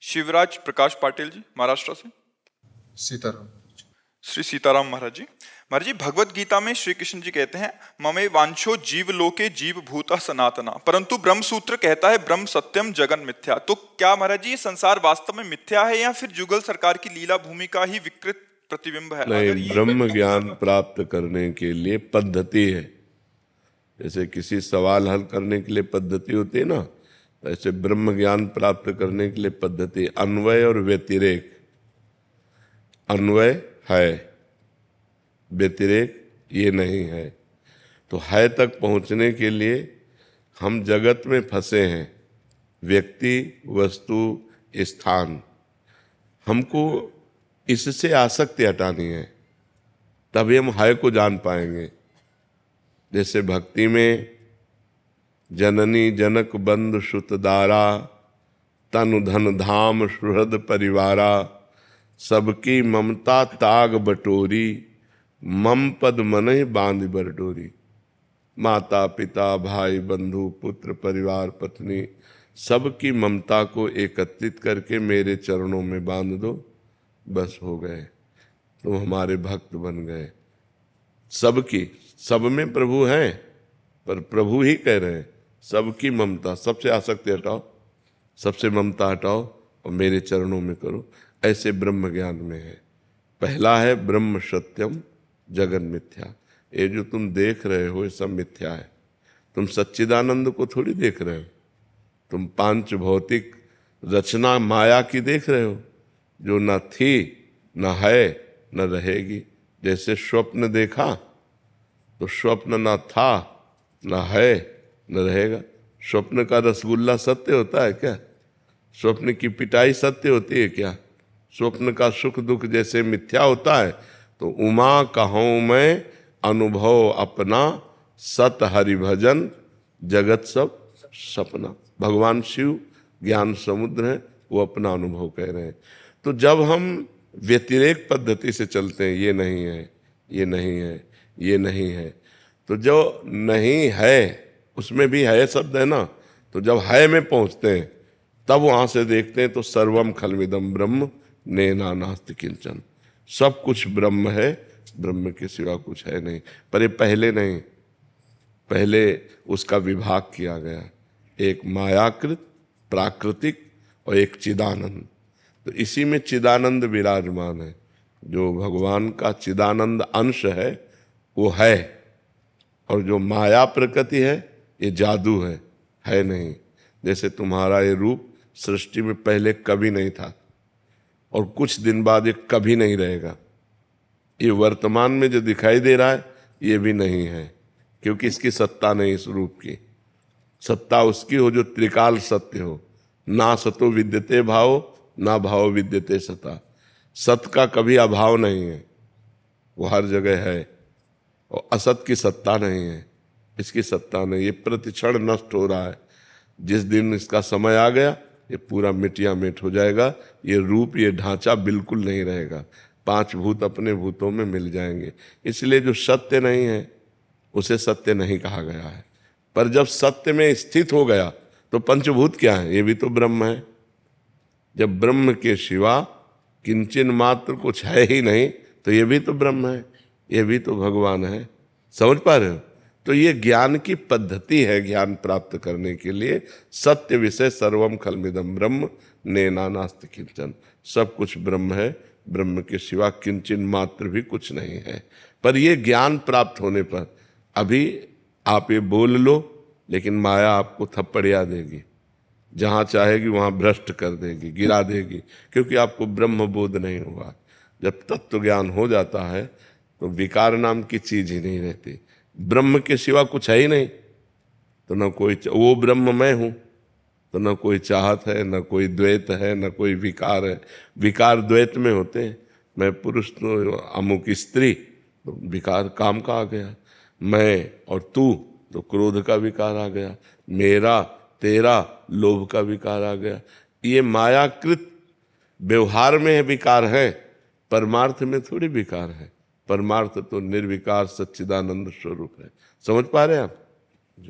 शिवराज प्रकाश पाटिल जी, महाराष्ट्र से। सीताराम। श्री सीताराम महाराज जी। महाराज जी, भगवत गीता में श्री कृष्ण जी कहते हैं ममे वांछो जीव लोके जीव भूता सनातना, परंतु ब्रह्म सूत्र कहता है ब्रह्म सत्यम जगन मिथ्या। तो क्या महाराज जी ये संसार वास्तव में मिथ्या है या फिर जुगल सरकार की लीला भूमि का ही विकृत प्रतिबिंब है? नहीं, ब्रह्म ज्ञान प्राप्त करने के लिए पद्धति है। जैसे किसी सवाल हल करने के लिए पद्धति होती है ना, ऐसे ब्रह्म ज्ञान प्राप्त करने के लिए पद्धति। अन्वय और व्यतिरेक, अन्वय है, व्यतिरेक ये नहीं है। तो है तक पहुंचने के लिए हम जगत में फंसे हैं, व्यक्ति, वस्तु, स्थान। हमको इससे आसक्ति हटानी है, तभी हम है को जान पाएंगे। जैसे भक्ति में जननी जनक बंधु सुत दारा, तनु धन धाम सुहृद परिवारा, सबकी ममता ताग बटोरी, मम पद मनहि बांध बरडोरी। माता पिता भाई बंधु पुत्र परिवार पत्नी सबकी ममता को एकत्रित करके मेरे चरणों में बांध दो, बस हो गए, तुम हमारे भक्त बन गए। सबकी, सब में प्रभु हैं, पर प्रभु ही कह रहे हैं सबकी ममता, सबसे आसक्ति हटाओ, सबसे ममता हटाओ और मेरे चरणों में करो। ऐसे ब्रह्म ज्ञान में है। पहला है ब्रह्म सत्यम जगन मिथ्या। ये जो तुम देख रहे हो ये सब मिथ्या है। तुम सच्चिदानंद को थोड़ी देख रहे हो, तुम पांच भौतिक रचना माया की देख रहे हो, जो न थी न है न रहेगी। जैसे स्वप्न देखा तो स्वप्न न था न है न रहेगा। स्वप्न का रसगुल्ला सत्य होता है क्या? स्वप्न की पिटाई सत्य होती है क्या? स्वप्न का सुख दुख जैसे मिथ्या होता है, तो उमा कहूँ मैं अनुभव अपना, सत हरि भजन जगत सब सपना। भगवान शिव ज्ञान समुद्र है, वो अपना अनुभव कह रहे हैं। तो जब हम व्यतिरेक पद्धति से चलते हैं, ये नहीं है, ये नहीं है, ये नहीं है, तो जो नहीं है उसमें भी है शब्द है ना, तो जब है में पहुंचते हैं तब वहां से देखते हैं तो सर्वम खलमिदम ब्रह्म नेना नास्ति किंचन। सब कुछ ब्रह्म है, ब्रह्म के सिवा कुछ है नहीं। पर ये पहले नहीं, पहले उसका विभाग किया गया, एक मायाकृत, प्राकृतिक और एक चिदानंद। तो इसी में चिदानंद विराजमान है। जो भगवान का चिदानंद अंश है वो है, और जो माया प्रकृति है ये जादू है नहीं। जैसे तुम्हारा ये रूप सृष्टि में पहले कभी नहीं था और कुछ दिन बाद ये कभी नहीं रहेगा। ये वर्तमान में जो दिखाई दे रहा है ये भी नहीं है, क्योंकि इसकी सत्ता नहीं। इस रूप की सत्ता उसकी हो जो त्रिकाल सत्य हो। ना सतो विद्यते भाव, ना भाव विद्यते सता। सत का कभी अभाव नहीं है, वो हर जगह है। और असत की सत्ता नहीं है, इसकी सत्ता नहीं। ये प्रतिक्षण नष्ट हो रहा है। जिस दिन इसका समय आ गया ये पूरा मिटिया मिट हो जाएगा। ये रूप, ये ढांचा बिल्कुल नहीं रहेगा। पांच भूत अपने भूतों में मिल जाएंगे। इसलिए जो सत्य नहीं है उसे सत्य नहीं कहा गया है। पर जब सत्य में स्थित हो गया तो पंचभूत क्या है? ये भी तो ब्रह्म है। जब ब्रह्म के सिवा किंचन मात्र कुछ है ही नहीं तो ये भी तो ब्रह्म है, ये भी तो भगवान है। समझ पा रहे हो? तो ये ज्ञान की पद्धति है। ज्ञान प्राप्त करने के लिए सत्य विषय सर्वम खलमिदम ब्रह्म नेना नास्ति किंचन। सब कुछ ब्रह्म है, ब्रह्म के सिवा किंचन मात्र भी कुछ नहीं है। पर ये ज्ञान प्राप्त होने पर अभी आप ये बोल लो, लेकिन माया आपको थप्पड़िया देगी, जहाँ चाहेगी वहाँ भ्रष्ट कर देगी, गिरा देगी, क्योंकि आपको ब्रह्म बोध नहीं हुआ। जब तत्व ज्ञान हो जाता है तो विकार नाम की चीज ही नहीं रहती। ब्रह्म के सिवा कुछ है ही नहीं, तो न कोई वो ब्रह्म मैं हूँ, तो न कोई चाहत है, न कोई द्वैत है, न कोई विकार है। विकार द्वैत में होते हैं। मैं पुरुष तो अमुक स्त्री, तो विकार काम का आ गया। मैं और तू तो क्रोध का विकार आ गया। मेरा तेरा लोभ का विकार आ गया। ये मायाकृत व्यवहार में विकार है, परमार्थ में थोड़ी विकार है। परमार्थ तो निर्विकार सच्चिदानंद स्वरूप है। समझ पा रहे हैं आप?